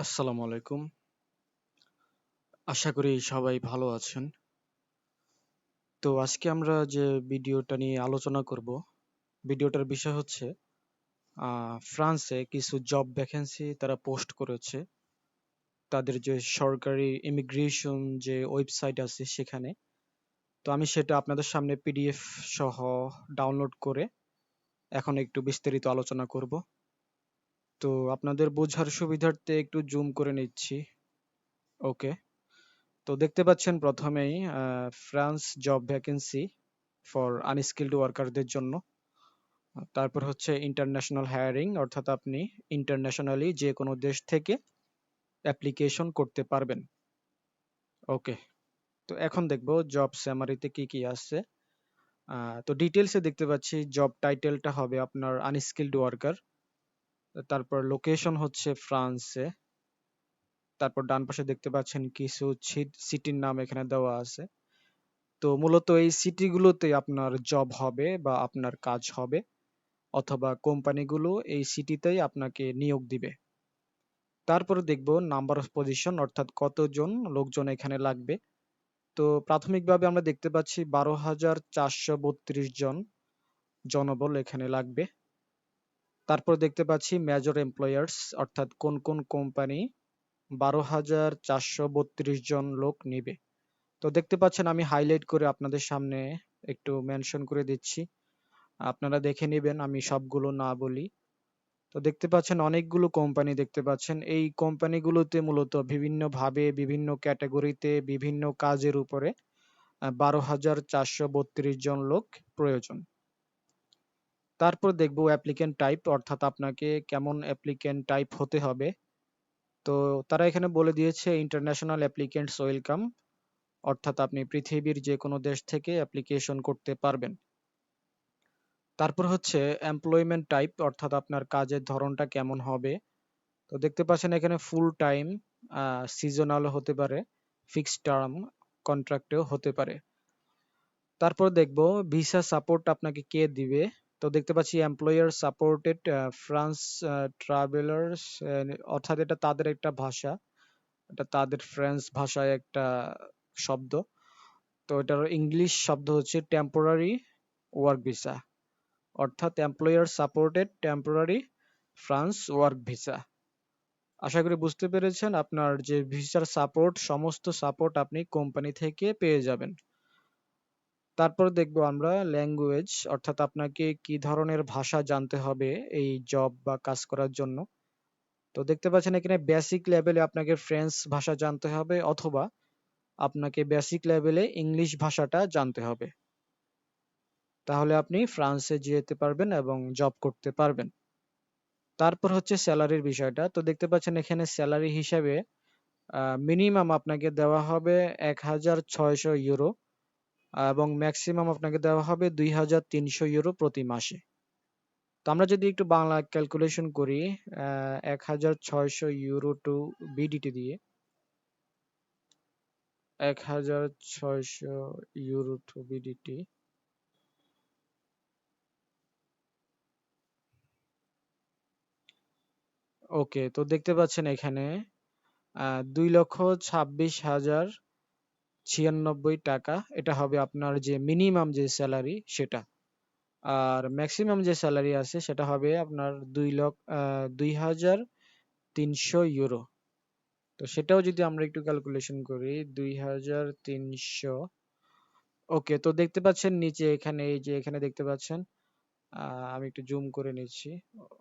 আসসালামু আলাইকুম। আশা করি সবাই ভালো আছেন। তো আজকে আমরা যে ভিডিওটা নিয়ে আলোচনা করব, ভিডিওটার বিষয় হচ্ছে ফ্রান্সে কিছু জব ভ্যাকেন্সি তারা পোস্ট করেছে। তাদের যে সরকারি ইমিগ্রেশন যে ওয়েবসাইট আছে সেখানে। তো আমি সেটা আপনাদের সামনে পিডিএফ সহ ডাউনলোড করে এখন একটু বিস্তারিত আলোচনা করব। তো আপনাদের বোঝার সুবিধার্থে একটু জুম করে নিচ্ছি। ওকে। তো দেখতে পাচ্ছেন প্রথমেই France job vacancy for unskilled ওয়ার্কারদের জন্য। তারপর হচ্ছে ইন্টারন্যাশনাল হায়ারিং, অর্থাৎ আপনি ইন্টারন্যাশনালি যে কোনো দেশ থেকে অ্যাপ্লিকেশন করতে পারবেন। ওকে। তো এখন দেখব জব সামারিতে কি কি আছে। তো ডিটেলসে দেখতে পাচ্ছি জব টাইটেলটা হবে আপনার আনস্কিলড ওয়ার্কার। তারপর লোকেশন হচ্ছে ফ্রান্সে। তারপর ডান পাশে দেখতে পাচ্ছেন কিছু সিটির নাম এখানে দেওয়া আছে। তো মূলত এই সিটিগুলোতে আপনার জব হবে বা আপনার কাজ হবে, অথবা কোম্পানিগুলো এই সিটিতেই আপনাকে নিয়োগ দিবে। তারপরে দেখব নাম্বার অফ পজিশন, অর্থাৎ কতজন লোকজন এখানে লাগবে। তো প্রাথমিকভাবে আমরা দেখতে পাচ্ছি 12,432 জন জনবল এখানে লাগবে। তারপর দেখতে পাচ্ছি মেজর এমপ্লয়ার্স, অর্থাৎ কোন কোন কোম্পানি 12,432 জন লোক নিবে। তো দেখতে পাচ্ছেন আমি হাইলাইট করে আপনাদের সামনে একটু মেনশন করে দিচ্ছি, আপনারা দেখে নেবেন, আমি সবগুলো না বলি। তো দেখতে পাচ্ছেন অনেকগুলো কোম্পানি দেখতে পাচ্ছেন। এই কোম্পানিগুলোতে মূলত বিভিন্নভাবে বিভিন্ন ক্যাটাগরিতে বিভিন্ন কাজের উপরে 12,432 জন লোক প্রয়োজন। তারপর দেখব অ্যাপ্লিকেন্ট টাইপ, অর্থাৎ আপনাকে কেমন অ্যাপ্লিকেন্ট টাইপ হতে হবে। তো তারা এখানে বলে দিয়েছে ইন্টারন্যাশনাল অ্যাপ্লিকেন্টস ওয়েলকাম, অর্থাৎ আপনি পৃথিবীর যে কোনো দেশ থেকে অ্যাপ্লিকেশন করতে পারবেন। তারপর হচ্ছে এমপ্লয়মেন্ট টাইপ, অর্থাৎ আপনার কাজের ধরনটা কেমন হবে। তো দেখতে পাচ্ছেন এখানে ফুল টাইম, সিজনাল হতে পারে, ফিক্সড টার্ম কন্ট্রাক্টেও হতে পারে। তারপর দেখব ভিসা সাপোর্ট আপনাকে কে দিবে। তো দেখতে পাচ্ছি এমপ্লয়ার সাপোর্টেড ফ্রান্স ট্রাভেলার্স, অর্থাৎ এটা তাদের একটা ভাষা, এটা তাদের ফ্রেঞ্চ ভাষায় একটা শব্দ। তো এটার ইংলিশ শব্দ হচ্ছে টেম্পোরারি ওয়ার্ক ভিসা, অর্থাৎ employer supported temporary France work visa. আশা করি বুঝতে পেরেছেন, আপনার যে ভিসার সাপোর্ট, সমস্ত সাপোর্ট আপনি কোম্পানি থেকে পেয়ে যাবেন। তারপর দেখব আমরা ল্যাঙ্গুয়েজ, অর্থাৎ আপনাকে কি ধরনের ভাষা জানতে হবে এই জব বা কাজ করার জন্য। তো দেখতে পাচ্ছেন এখানে বেসিক লেভেলে আপনাকে ফ্রেঞ্চ ভাষা জানতে হবে, অথবা আপনাকে বেসিক লেভেলে ইংলিশ ভাষাটা জানতে হবে। তাহলে আপনি ফ্রান্সে যেতে পারবেন এবং জব করতে পারবেন। তারপর হচ্ছে স্যালারির বিষয়টা। তো দেখতে পাচ্ছেন এখানে স্যালারি হিসাবে মিনিমাম আপনাকে দেওয়া হবে 1,600 ইউরো, এবং ম্যাক্সিমাম আপনাকে দেওয়া হবে 2,300 ইউরো প্রতি মাসে। তো আমরা যদি একটু বাংলা ক্যালকুলেশন করি, 1,600 ইউরো টু বিডিটি দিয়ে, 1,600 ইউরো টু বিডিটি, ওকে। তো দেখতে পাচ্ছেন এখানে 2,26,096 টাকা, এটা হবে আপনার যে মিনিমাম যে স্যালারি সেটা। আর ম্যাক্সিমাম যে স্যালারি আছে সেটা হবে আপনার 2,03,000 ইউরো। তো সেটাও যদি আমরা একটু ক্যালকুলেশন করি, 2,300, ওকে। তো দেখতে পাচ্ছেন নিচে এখানে, এই যে এখানে দেখতে পাচ্ছেন, আমি একটু জুম করে নিচ্ছি।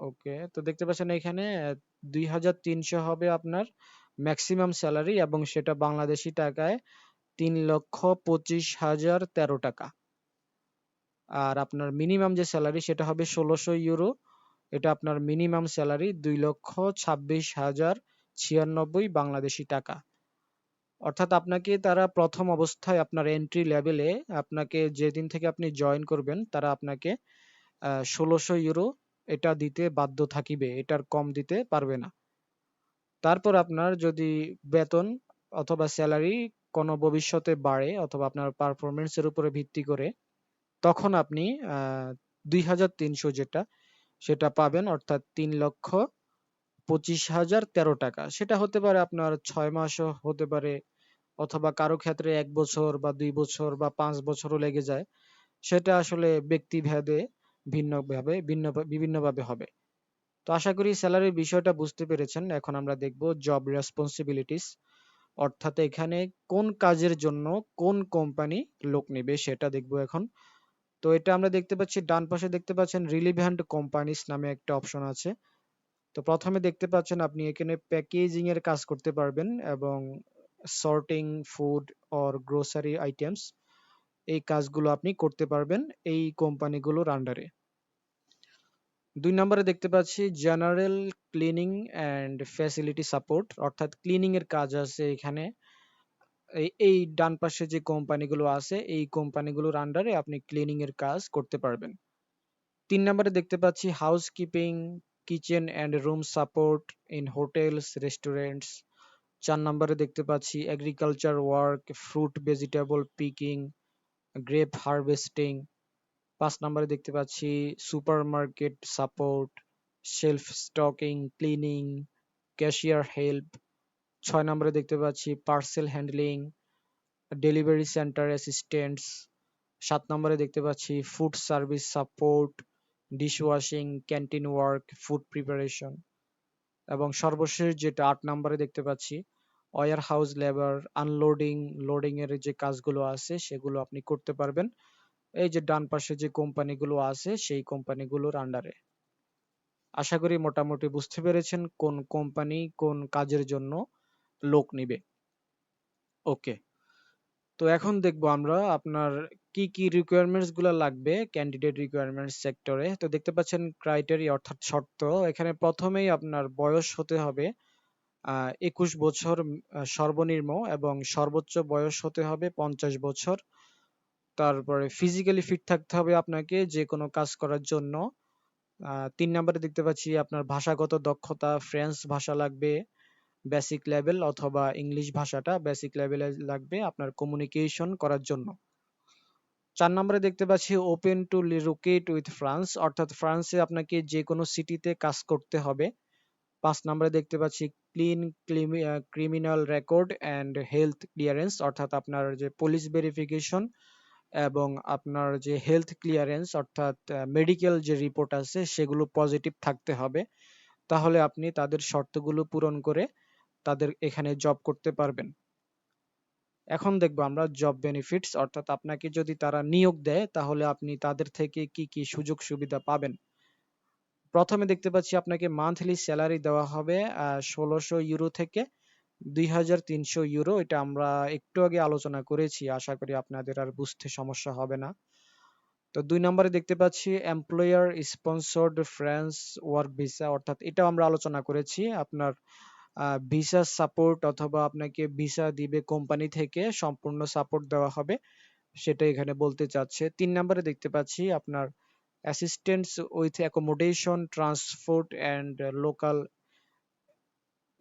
ওকে। তো দেখতে পাচ্ছেন এখানে 2,300 হবে আপনার ম্যাক্সিমাম স্যালারি, এবং সেটা বাংলাদেশি টাকায় 3,25,013 টাকা। আর আপনার মিনিমাম যে স্যালারি সেটা হবে 1,600 ইউরো, এটা আপনার মিনিমাম স্যালারি 2,26,096 বাংলাদেশি টাকা। অর্থাৎ আপনাকে তারা প্রথম অবস্থায় আপনার এন্ট্রি লেভেলে, আপনাকে যেদিন থেকে আপনি জয়েন করবেন, তারা আপনাকে 1,600 ইউরো এটা দিতে বাধ্য থাকিবে, এটার কম দিতে পারবে না। তারপর আপনার যদি বেতন অথবা স্যালারি কোনো ভবিষ্যতে বাড়ে, অথবা আপনার পারফরমেন্সের উপরে ভিত্তি করে, তখন আপনি 2,300 যেটা সেটা পাবেন, অর্থাৎ 25,013 টাকা। সেটা হতে পারে আপনার 6 মাসও হতে পারে, অথবা কারো ক্ষেত্রে 1 বছর বা 2 বছর বা 5 বছরও লেগে যায়। সেটা আসলে ব্যক্তিভেদে বিভিন্নভাবে হবে। তো আশা করি স্যালারির বিষয়টা বুঝতে পেরেছেন। এখন আমরা দেখব জব রেসপন্সিবিলিটিস, অর্থাৎ এখানে কোন কাজের জন্য কোন কোম্পানি লোক নেবে সেটা দেখব এখন। তো এটা আমরা দেখতে পাচ্ছি ডান পাশে দেখতে পাচ্ছেন রিলিভেন্ট কোম্পানিস নামে একটা অপশন আছে। তো প্রথমে দেখতে পাচ্ছেন আপনি এখানে প্যাকেজিং এর কাজ করতে পারবেন এবং sorting food or grocery items, এই কাজগুলো আপনি করতে পারবেন এই কোম্পানিগুলোর আন্ডারে। 2 নম্বরে দেখতে পাচ্ছি general cleaning and facility support, অর্থাৎ ক্লিনিং এর কাজ আছে এখানে। এই ডান পাশে যে কোম্পানিগুলো আছে এই কোম্পানিগুলোর আন্ডারে আপনি ক্লিনিং এর কাজ করতে পারবেন। 3 নম্বরে দেখতে পাচ্ছি housekeeping, kitchen and room support in hotels, restaurants. 4 নম্বরে দেখতে পাচ্ছি agriculture work, fruit vegetable picking, grape harvesting. 5 নম্বরে দেখতে পাচ্ছি supermarket support, shelf stocking, cleaning, cashier help. 6 নম্বরে দেখতে পাচ্ছি parcel handling, delivery centre assistants. 7 নম্বরে দেখতে পাচ্ছি food service support, dishwashing, canteen work, food preparation. এবং সর্বশেষ যেটা 8 নম্বরে দেখতে পাচ্ছি warehouse labour, unloading, loading এর যে কাজগুলো আছে সেগুলো আপনি করতে পারবেন এই যে ডান পাশে যে কোম্পানিগুলো আছে সেই কোম্পানিগুলোর আন্ডারে। আশা করি মোটামুটি বুঝতে পেরেছেন কোন কোম্পানি কোন কাজের জন্য লোক নিবে। ওকে, তো এখন দেখবো আমরা আপনার কি কি রিকোয়ারমেন্টস গুলো লাগবে ক্যান্ডিডেট রিকোয়ারমেন্টস সেক্টরে। তো দেখতে পাচ্ছেন ক্রাইটেরিয়া অর্থাৎ শর্ত, এখানে প্রথমেই আপনার বয়স হতে হবে 21 বছর সর্বনিম্ন, এবং সর্বোচ্চ বয়স হতে হবে 50 বছর। তারপরে ফিজিক্যালি ফিট থাকতে হবে আপনাকে যে কোনো কাজ করার জন্য। 3 নম্বরে দেখতে পাচ্ছি আপনার ভাষাগত দক্ষতা, ফ্রেঞ্চ ভাষা লাগবে বেসিক লেভেল, অথবা ইংলিশ ভাষাটা বেসিক লেভেলে লাগবে আপনার কমিউনিকেশন করার জন্য। 4 নম্বরে দেখতে পাচ্ছি open to relocate with France, অর্থাৎ ফ্রান্সে আপনাকে যে কোনো সিটিতে কাজ করতে হবে। 5 নম্বরে দেখতে পাচ্ছি clean criminal record and health clearance, অর্থাৎ আপনার যে পুলিশ ভেরিফিকেশন এবং আপনার যে হেলথ ক্লিয়ারেন্স অর্থাৎ মেডিকেল যে রিপোর্ট আছে সেগুলো পজিটিভ থাকতে হবে, তাহলে আপনি তাদের শর্তগুলো পূরণ করে তাদের এখানে জব করতে পারবেন। এখন দেখবো আমরা জব বেনিফিটস, অর্থাৎ আপনাকে যদি তারা নিয়োগ দেয় তাহলে আপনি তাদের থেকে কি কি সুযোগ সুবিধা পাবেন। প্রথমে দেখতে পাচ্ছি আপনাকে মান্থলি স্যালারি দেওয়া হবে 1600 ইউরো থেকে 2300 ইউরো। এটা আমরা একটু আগে আলোচনা করেছি, আশা করি আপনাদের আর বুঝতে সমস্যা হবে না। তো 2 নম্বরে দেখতে পাচ্ছি employer sponsored French work visa, অর্থাৎ এটাও আমরা আলোচনা করেছি আপনার ভিসা সাপোর্ট, অথবা আপনাকে ভিসা দিবে কোম্পানি থেকে সম্পূর্ণ সাপোর্ট দেওয়া হবে, সেটা এখানে বলতে চাচ্ছে। 3 নম্বরে দেখতে পাচ্ছি আপনার assistants with accommodation, transport and local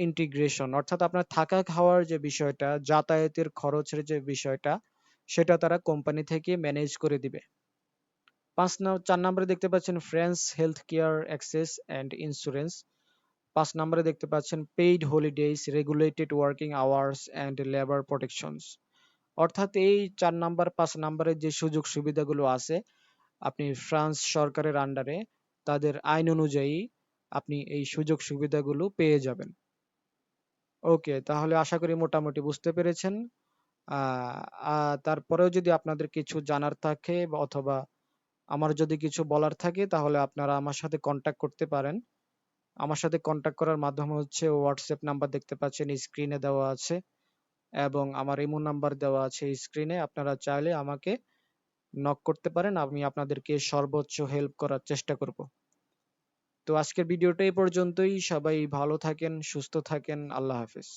integration, অর্থাৎ আপনার থাকা খাওয়ার যে বিষয়টা, যাতায়াতের খরচের যে বিষয়টা, সেটা তারা কোম্পানি থেকে ম্যানেজ করে দিবে। 4 নম্বরে দেখতে পাচ্ছেন French health care access and insurance. 5 নম্বরে দেখতে পাচ্ছেন paid holidays, regulated working hours and labour protections, অর্থাৎ এই 4 নাম্বার 5 নাম্বারের যে সুযোগ সুবিধাগুলো আছে আপনি ফ্রান্স সরকারের আন্ডারে তাদের আইন অনুযায়ী আপনি এই সুযোগ সুবিধাগুলো পেয়ে যাবেন। ওকে, তাহলে আশা করি মোটামুটি বুঝতে পেরেছেন। তারপরেও যদি আপনাদের কিছু জানার থাকে অথবা আমার যদি কিছু বলার থাকে তাহলে আপনারা আমার সাথে কন্ট্যাক্ট করতে পারেন। আমার সাথে কন্ট্যাক্ট করার মাধ্যম হচ্ছে হোয়াটসঅ্যাপ নাম্বার দেখতে পাচ্ছেন স্ক্রিনে দেওয়া আছে, এবং আমার ইমো নাম্বার দেওয়া আছে স্ক্রিনে। আপনারা চাইলে আমাকে নক করতে পারেন, আমি আপনাদেরকে সর্বোচ্চ হেল্প করার চেষ্টা করব। তো আজকের ভিডিওটা এই পর্যন্তই। সবাই ভালো থাকেন, সুস্থ থাকেন। আল্লাহ হাফেজ।